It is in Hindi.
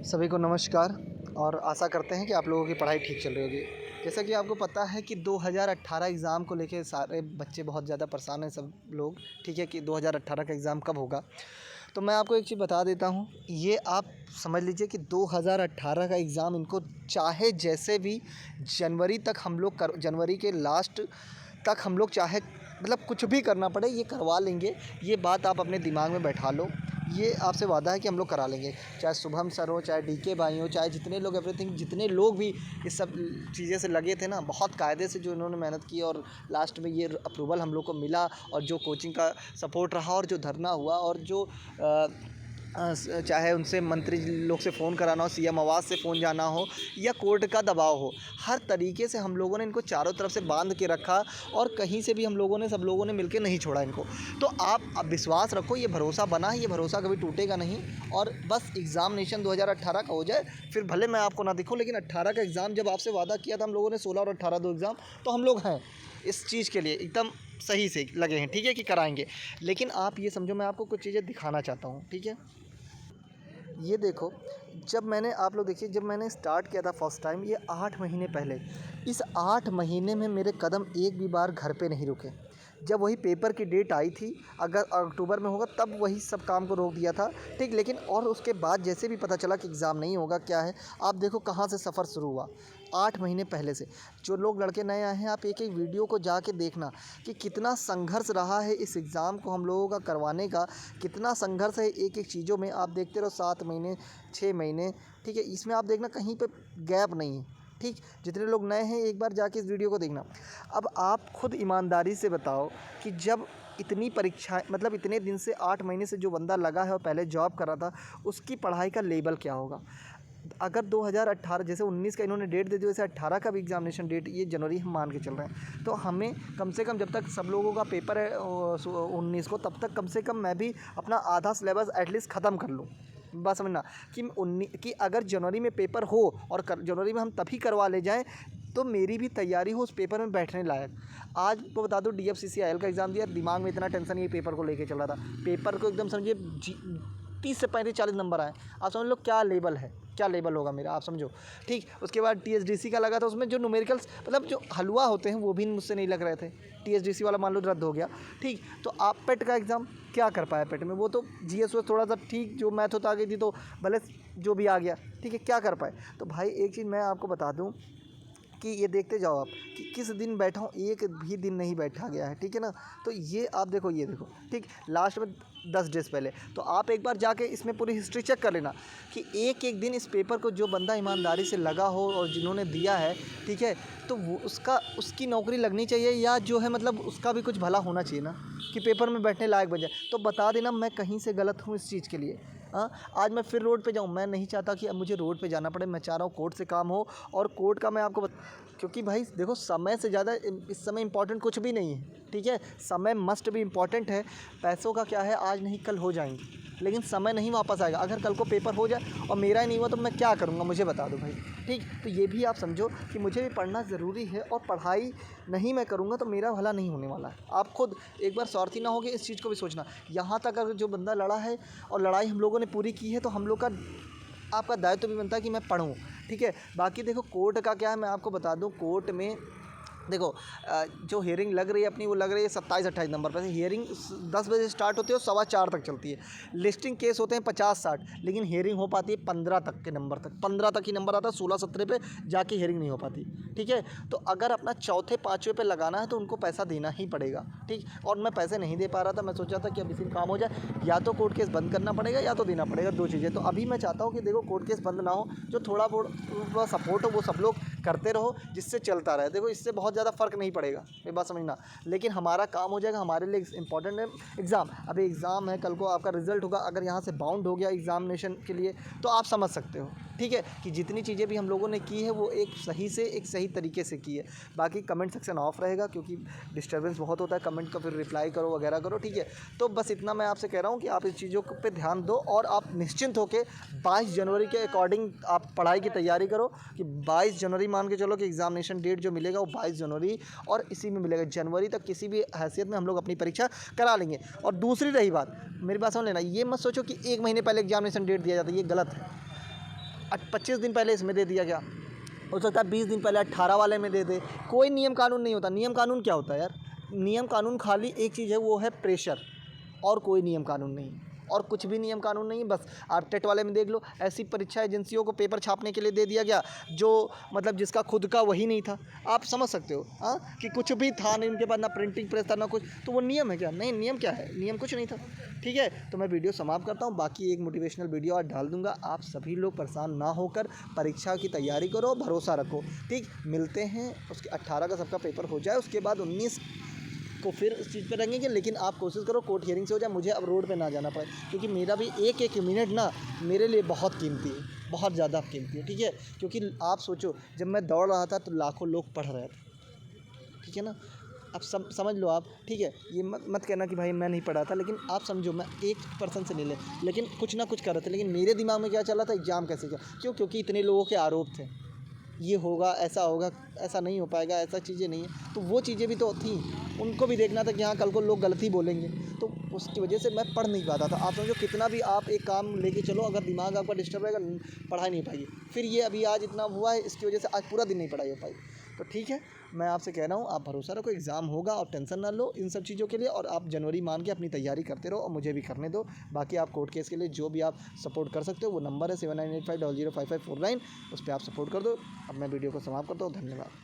सभी को नमस्कार और आशा करते हैं कि आप लोगों की पढ़ाई ठीक चल रही होगी। जैसा कि आपको पता है कि 2018 एग्ज़ाम को लेके सारे बच्चे बहुत ज़्यादा परेशान हैं सब लोग, ठीक है, कि 2018 का एग्ज़ाम कब होगा। तो मैं आपको एक चीज़ बता देता हूँ, ये आप समझ लीजिए कि 2018 का एग्ज़ाम इनको चाहे जैसे भी जनवरी के लास्ट तक हम लोग चाहे मतलब कुछ भी करना पड़े ये करवा लेंगे। ये बात आप अपने दिमाग में बैठा लो, ये आपसे वादा है कि हम लोग करा लेंगे। चाहे शुभम सर हो, चाहे डीके भाई हो, चाहे जितने लोग जितने लोग भी इस सब चीज़ें से लगे थे ना, बहुत कायदे से जो इन्होंने मेहनत की और लास्ट में ये अप्रूवल हम लोग को मिला। और जो कोचिंग का सपोर्ट रहा और जो धरना हुआ और जो चाहे उनसे मंत्री लोग से फ़ोन कराना हो, सीएम आवास से फ़ोन जाना हो या कोर्ट का दबाव हो, हर तरीके से हम लोगों ने इनको चारों तरफ से बांध के रखा और कहीं से भी सब लोगों ने मिलकर नहीं छोड़ा इनको। तो आप अब विश्वास रखो, ये भरोसा बना है, ये भरोसा कभी टूटेगा नहीं। और बस एग्ज़ामिनेशन 2018 का हो जाए, फिर भले मैं आपको ना दिखूँ, लेकिन 18 का एग्ज़ाम जब आपसे वादा किया था हम लोगों ने, 16 और 18 दो एग्ज़ाम, तो हम लोग हैं इस चीज़ के लिए एकदम सही से लगे हैं, ठीक है, कि कराएंगे। लेकिन आप ये समझो, मैं आपको कुछ चीज़ें दिखाना चाहता हूँ, ठीक है। ये देखो, आप लोग देखिए, जब मैंने स्टार्ट किया था फर्स्ट टाइम, ये 8 महीने पहले, इस 8 महीने में मेरे कदम एक भी बार घर पे नहीं रुके। जब वही पेपर की डेट आई थी, अगर अक्टूबर में होगा, तब वही सब काम को रोक दिया था, ठीक। लेकिन और उसके बाद जैसे भी पता चला कि एग्ज़ाम नहीं होगा, क्या है, आप देखो कहाँ से सफ़र शुरू हुआ। 8 महीने पहले से जो लोग लड़के नए आए हैं, आप एक एक वीडियो को जाके देखना कि कितना संघर्ष रहा है इस एग्ज़ाम को हम लोगों का करवाने का, कितना संघर्ष है एक एक चीज़ों में। आप देखते रहो 7 महीने 6 महीने, ठीक है, इसमें आप देखना कहीं पे गैप नहीं है, ठीक। जितने लोग नए हैं एक बार जाके इस वीडियो को देखना। अब आप खुद ईमानदारी से बताओ कि जब इतनी परीक्षाएं, मतलब इतने दिन से 8 महीने से जो बंदा लगा है और पहले जॉब कर रहा था, उसकी पढ़ाई का लेवल क्या होगा। अगर 2018 जैसे 19 का इन्होंने डेट दे दी, वैसे 18 का भी एग्ज़ामिनेशन डेट ये जनवरी हम मान के चल रहे हैं, तो हमें कम से कम जब तक सब लोगों का पेपर है 19 को, तब तक कम से कम मैं भी अपना आधा सिलेबस एटलीस्ट ख़त्म कर लूँ। बात समझना कि अगर जनवरी में पेपर हो और जनवरी में हम तभी करवा ले जाएं, तो मेरी भी तैयारी हो उस पेपर में बैठने लायक। आज तो बता दो, DFCCIL का एग्ज़ाम दिया, दिमाग में इतना टेंशन ये पेपर को लेके चल रहा था, पेपर को एकदम समझिए 30 से 40 नंबर आए। आप समझ लो क्या लेवल है, क्या लेवल होगा मेरा, आप समझो, ठीक। उसके बाद TSDC का लगा था, उसमें जो न्यूमेरिकल्स मतलब जो हलवा होते हैं वो भी मुझसे नहीं लग रहे थे। TSDC वाला मान लो रद्द हो गया, ठीक। तो आप पेट का एग्ज़ाम क्या कर पाया पेट में, वो तो GS थोड़ा सा ठीक, जो मैथ होता आ गई थी तो भले जो भी आ गया, ठीक है, क्या कर पाए। तो भाई एक चीज़ मैं आपको बता दूँ कि ये देखते जाओ आप कि किस दिन बैठा हूँ, एक भी दिन नहीं बैठा गया है, ठीक है ना। तो ये आप देखो, ये देखो, ठीक, लास्ट में 10 डेज़ पहले, तो आप एक बार जाके इसमें पूरी हिस्ट्री चेक कर लेना कि एक एक दिन इस पेपर को जो बंदा ईमानदारी से लगा हो और जिन्होंने दिया है, ठीक है, तो वो उसकी नौकरी लगनी चाहिए, या जो है मतलब उसका भी कुछ भला होना चाहिए ना, कि पेपर में बैठने लायक बन जाए। तो बता देना मैं कहीं से गलत हूँ इस चीज़ के लिए। हाँ, आज मैं फिर रोड पे जाऊँ, मैं नहीं चाहता कि अब मुझे रोड पे जाना पड़े, मैं चाह रहा हूँ कोर्ट से काम हो। और कोर्ट का मैं आपको क्योंकि भाई देखो, समय से ज़्यादा इस समय इम्पोर्टेंट कुछ भी नहीं है, ठीक है। समय मस्ट भी इम्पॉर्टेंट है। पैसों का क्या है, आज नहीं कल हो जाएंगे, लेकिन समय नहीं वापस आएगा। अगर कल को पेपर हो जाए और मेरा ही नहीं हुआ तो मैं क्या करूँगा, मुझे बता दो भाई, ठीक। तो ये भी आप समझो कि मुझे भी पढ़ना ज़रूरी है, और पढ़ाई नहीं मैं करूँगा तो मेरा भला नहीं होने वाला है। आप खुद एक बार स्वार्थी ना होगे, इस चीज़ को भी सोचना। यहाँ तक अगर जो बंदा लड़ा है और लड़ाई हम लोगों ने पूरी की है, तो हम लोग का आपका दायित्व भी बनता है कि मैं पढ़ूँ, ठीक है। बाकी देखो कोर्ट का क्या है, मैं आपको बता दूँ, कोर्ट में देखो जो हियरिंग लग रही है अपनी, वो लग रही है 27-28 नंबर पर। हियरिंग 10 बजे स्टार्ट होती है और 4:15 तक चलती है। लिस्टिंग केस होते हैं 50-60, लेकिन हियरिंग हो पाती है 15 तक के नंबर तक, 15 तक ही नंबर आता है, 16-17 पे जाके हियरिंग नहीं हो पाती, ठीक है। तो अगर अपना चौथे पाँचवें पे लगाना है तो उनको पैसा देना ही पड़ेगा, ठीक। और मैं पैसे नहीं दे पा रहा था, मैं सोचा था कि अब इसी काम हो जाए, या तो कोर्ट केस बंद करना पड़ेगा या तो देना पड़ेगा, 2 चीज़ें। तो अभी मैं चाहता हूँ कि देखो कोर्ट केस बंद ना हो, जो थोड़ा बहुत सपोर्ट हो वो सब लोग करते रहो, जिससे चलता रहे। देखो इससे बहुत ज़्यादा फ़र्क नहीं पड़ेगा, ये बात समझना, लेकिन हमारा काम हो जाएगा। हमारे लिए इंपॉर्टेंट है एग्ज़ाम। अभी एग्ज़ाम है, कल को आपका रिज़ल्ट होगा, अगर यहाँ से बाउंड हो गया एग्ज़ामिनेशन के लिए, तो आप समझ सकते हो, ठीक है, कि जितनी चीज़ें भी हम लोगों ने की है वो एक सही तरीके से की है। बाकी कमेंट सेक्शन ऑफ रहेगा, क्योंकि डिस्टर्बेंस बहुत होता है कमेंट का, फिर रिप्लाई करो वगैरह करो, ठीक है। तो बस इतना मैं आपसे कह रहा हूँ कि आप इस चीज़ों पे ध्यान दो, और आप निश्चिंत होकर 22 जनवरी के अकॉर्डिंग आप पढ़ाई की तैयारी करो, कि 22 जनवरी मान के चलो कि एग्ज़ामिनेशन डेट जो मिलेगा वो 22 जनवरी, और इसी में मिलेगा। जनवरी तक किसी भी हैसियत में हम लोग अपनी परीक्षा करा लेंगे। और दूसरी रही बात, मेरी बात समझ लेना, ये मत सोचो कि 1 महीने पहले एग्ज़ामिनेशन डेट दिया जाता है, ये गलत है। 25 दिन पहले इसमें दे दिया गया, हो सकता है 20 दिन पहले 18 वाले में दे दे। कोई नियम कानून नहीं होता। नियम कानून क्या होता है यार? नियम कानून खाली एक चीज़ है, वो है प्रेशर, और कोई नियम कानून नहीं, और कुछ भी नियम कानून नहीं है। बस आप टेट वाले में देख लो, ऐसी परीक्षा एजेंसियों को पेपर छापने के लिए दे दिया गया जो मतलब जिसका खुद का वही नहीं था। आप समझ सकते हो हाँ, कि कुछ भी था नहीं उनके पास, ना प्रिंटिंग प्रेस था ना कुछ, तो वो नियम है क्या? नहीं, नियम क्या है? नियम कुछ नहीं था। ठीक है, तो मैं वीडियो समाप्त करता हूँ। बाकी एक मोटिवेशनल वीडियो आज डाल दूंगा। आप सभी लोग परेशान ना होकर परीक्षा की तैयारी करो, भरोसा रखो। ठीक, मिलते हैं उसके 18 का सबका पेपर हो जाए, उसके बाद 19 को फिर इस चीज़ पे रहेंगे। लेकिन आप कोशिश करो कोर्ट हियरिंग से हो जाए, मुझे अब रोड पे ना जाना पड़े, क्योंकि मेरा भी एक एक मिनट ना मेरे लिए बहुत कीमती है, बहुत ज़्यादा कीमती है। ठीक है, क्योंकि आप सोचो जब मैं दौड़ रहा था तो लाखों लोग पढ़ रहे थे। ठीक है ना, अब समझ लो आप। ठीक है, ये मत कहना कि भाई मैं नहीं पढ़ा था, लेकिन आप समझो मैं 1% से नहीं ले, लेकिन कुछ ना कुछ कर रहे थे। लेकिन मेरे दिमाग में क्या चल रहा था, एग्ज़ाम कैसे क्या? क्योंकि इतने लोगों के आरोप थे, ये होगा, ऐसा होगा, ऐसा नहीं हो पाएगा, ऐसा चीज़ें नहीं है। तो वो चीज़ें भी तो थी, उनको भी देखना था कि हाँ कल को लोग गलत ही बोलेंगे, तो उसकी वजह से मैं पढ़ नहीं पाता था। आप समझो कितना भी आप एक काम लेके चलो, अगर दिमाग आपका डिस्टर्ब रहेगा पढ़ाई नहीं पाएगी। फिर ये अभी आज इतना हुआ है, इसकी वजह से आज पूरा दिन नहीं पढ़ाई हो पाई। तो ठीक है, मैं आपसे कह रहा हूँ आप भरोसा रखो, एग्ज़ाम होगा, आप टेंशन ना लो इन सब चीज़ों के लिए, और आप जनवरी मान के अपनी तैयारी करते रहो और मुझे भी करने दो। बाकी आप कोर्ट केस के लिए जो भी आप सपोर्ट कर सकते हो, वो नंबर है 7985005549, उस पर आप सपोर्ट कर दो। अब मैं वीडियो को समाप्त करता हूँ। धन्यवाद।